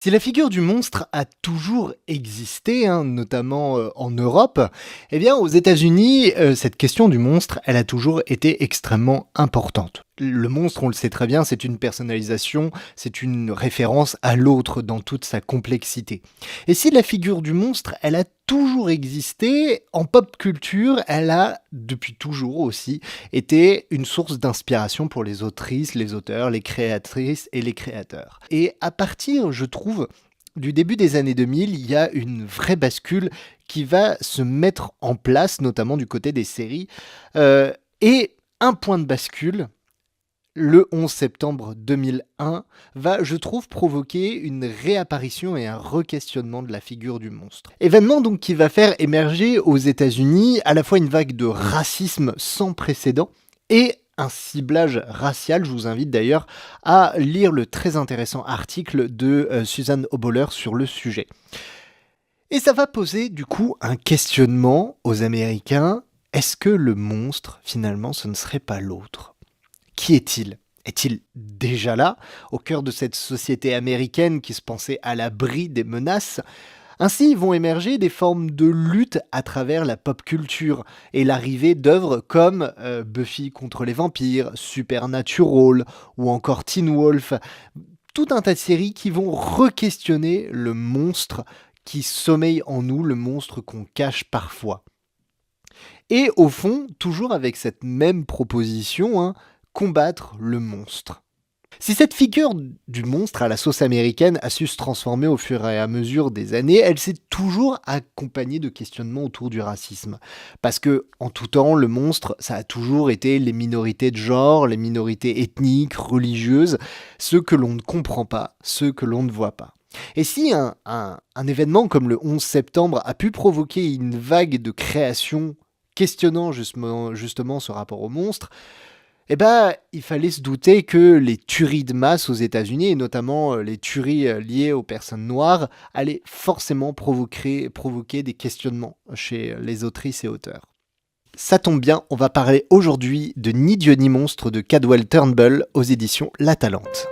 Si la figure du monstre a toujours existé, hein, notamment en Europe, eh bien aux États-Unis, cette question du monstre, elle a toujours été extrêmement importante. Le monstre, on le sait très bien, c'est une personnalisation, c'est une référence à l'autre dans toute sa complexité. Et si la figure du monstre, elle a toujours existé, en pop culture, elle a depuis toujours aussi été une source d'inspiration pour les autrices, les auteurs, les créatrices et les créateurs. Et à partir, je trouve, du début des années 2000, il y a une vraie bascule qui va se mettre en place, notamment du côté des séries. Et un point de bascule, le 11 septembre 2001, va, je trouve, provoquer une réapparition et un re-questionnement de la figure du monstre. Événement donc qui va faire émerger aux États-Unis à la fois une vague de racisme sans précédent et un ciblage racial. Je vous invite d'ailleurs à lire le très intéressant article de Suzanne Oboler sur le sujet. Et ça va poser du coup un questionnement aux Américains. Est-ce que le monstre, finalement, ce ne serait pas l'autre ? Qui est-il ? Est-il déjà là, au cœur de cette société américaine qui se pensait à l'abri des menaces ? Ainsi vont émerger des formes de lutte à travers la pop culture et l'arrivée d'œuvres comme Buffy contre les vampires, Supernatural ou encore Teen Wolf. Tout un tas de séries qui vont re-questionner le monstre qui sommeille en nous, le monstre qu'on cache parfois. Et au fond, toujours avec cette même proposition, hein, combattre le monstre. Si cette figure du monstre à la sauce américaine a su se transformer au fur et à mesure des années, elle s'est toujours accompagnée de questionnements autour du racisme. Parce que, en tout temps, le monstre, ça a toujours été les minorités de genre, les minorités ethniques, religieuses, ceux que l'on ne comprend pas, ceux que l'on ne voit pas. Et si un événement comme le 11 septembre a pu provoquer une vague de création questionnant justement ce rapport au monstre, eh ben, il fallait se douter que les tueries de masse aux États-Unis, et notamment les tueries liées aux personnes noires, allaient forcément provoquer des questionnements chez les autrices et auteurs. Ça tombe bien, on va parler aujourd'hui de Ni Dieu ni monstre de Cadwell Turnbull aux éditions La Talente.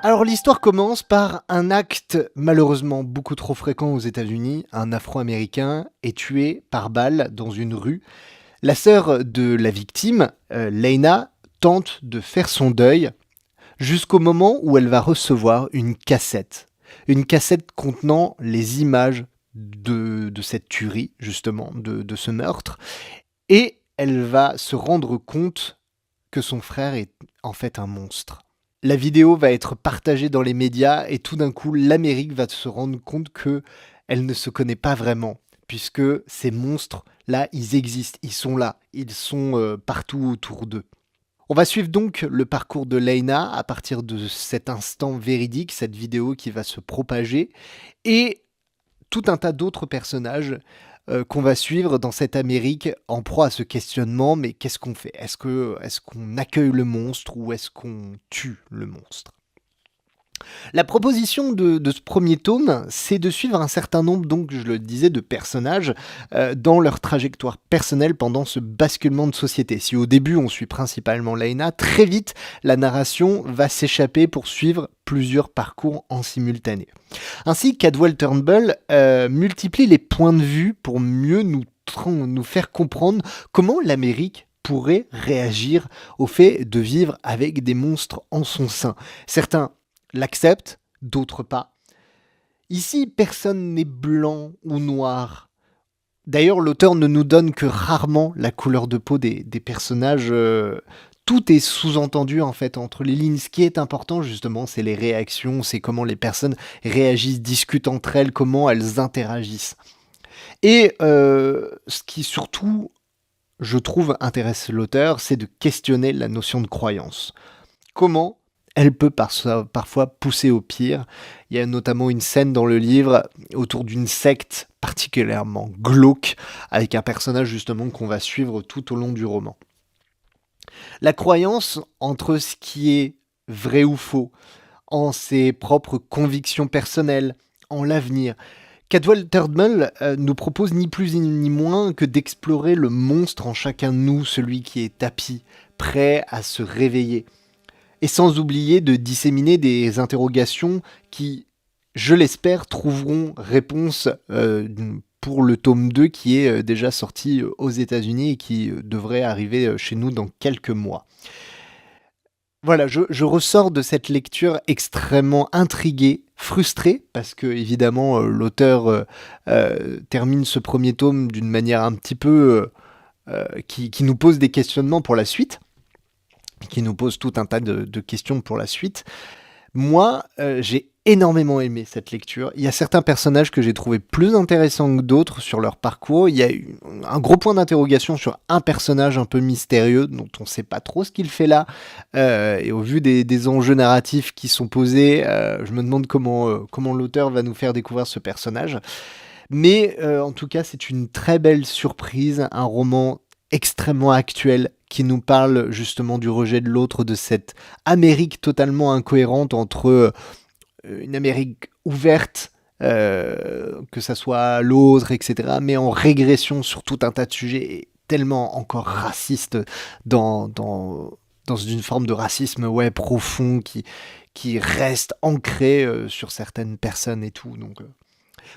Alors l'histoire commence par un acte malheureusement beaucoup trop fréquent aux États-Unis. Un Afro-Américain est tué par balle dans une rue. La sœur de la victime, Leyna, tente de faire son deuil jusqu'au moment où elle va recevoir une cassette. Une cassette contenant les images de cette tuerie, justement, de ce meurtre. Et elle va se rendre compte que son frère est en fait un monstre. La vidéo va être partagée dans les médias et tout d'un coup, l'Amérique va se rendre compte que elle ne se connaît pas vraiment, puisque ces monstres-là, ils existent, ils sont là, ils sont partout autour d'eux. On va suivre donc le parcours de Leyna à partir de cet instant véridique, cette vidéo qui va se propager, et tout un tas d'autres personnages qu'on va suivre dans cette Amérique en proie à ce questionnement, mais qu'est-ce qu'on fait ? Est-ce qu'on accueille le monstre ou est-ce qu'on tue le monstre ? La proposition de ce premier tome, c'est de suivre un certain nombre, donc je le disais, de personnages dans leur trajectoire personnelle pendant ce basculement de société. Si au début on suit principalement Leyna, très vite la narration va s'échapper pour suivre plusieurs parcours en simultané. Ainsi, Cadwell Turnbull multiplie les points de vue pour mieux nous faire comprendre comment l'Amérique pourrait réagir au fait de vivre avec des monstres en son sein. Certains l'acceptent, d'autres pas. Ici, personne n'est blanc ou noir. D'ailleurs, l'auteur ne nous donne que rarement la couleur de peau des personnages. Tout est sous-entendu en fait entre les lignes. Ce qui est important justement, c'est les réactions, c'est comment les personnes réagissent, discutent entre elles, comment elles interagissent. Et ce qui surtout, je trouve, intéresse l'auteur, c'est de questionner la notion de croyance. Comment elle peut parfois pousser au pire. Il y a notamment une scène dans le livre autour d'une secte particulièrement glauque, avec un personnage justement qu'on va suivre tout au long du roman. La croyance entre ce qui est vrai ou faux, en ses propres convictions personnelles, en l'avenir. Cadwell Turnbull nous propose ni plus ni moins que d'explorer le monstre en chacun de nous, celui qui est tapi prêt à se réveiller. Et sans oublier de disséminer des interrogations qui, je l'espère, trouveront réponse pour le tome 2 qui est déjà sorti aux États-Unis et qui devrait arriver chez nous dans quelques mois. Voilà, je ressors de cette lecture extrêmement intrigué, frustré, parce que évidemment l'auteur termine ce premier tome d'une manière un petit peu qui nous pose des questionnements pour la suite, qui nous pose tout un tas de questions pour la suite. Moi, j'ai énormément aimé cette lecture. Il y a certains personnages que j'ai trouvé plus intéressants que d'autres sur leur parcours. Il y a eu un gros point d'interrogation sur un personnage un peu mystérieux dont on ne sait pas trop ce qu'il fait là. Et au vu des enjeux narratifs qui sont posés, je me demande comment l'auteur va nous faire découvrir ce personnage. Mais en tout cas, c'est une très belle surprise, un roman extrêmement actuel qui nous parle justement du rejet de l'autre, de cette Amérique totalement incohérente entre une Amérique ouverte, que ça soit l'autre, etc., mais en régression sur tout un tas de sujets, et tellement encore raciste dans une forme de racisme profond qui reste ancré sur certaines personnes et tout. Donc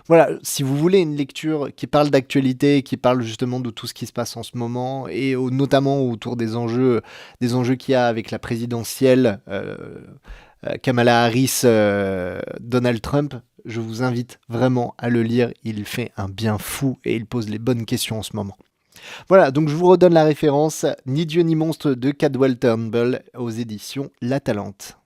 voilà, si vous voulez une lecture qui parle d'actualité, qui parle justement de tout ce qui se passe en ce moment, et notamment autour des enjeux qu'il y a avec la présidentielle, Kamala Harris, Donald Trump, je vous invite vraiment à le lire. Il fait un bien fou et il pose les bonnes questions en ce moment. Voilà, donc je vous redonne la référence, Ni Dieu ni monstre de Cadwell Turnbull aux éditions La Talente.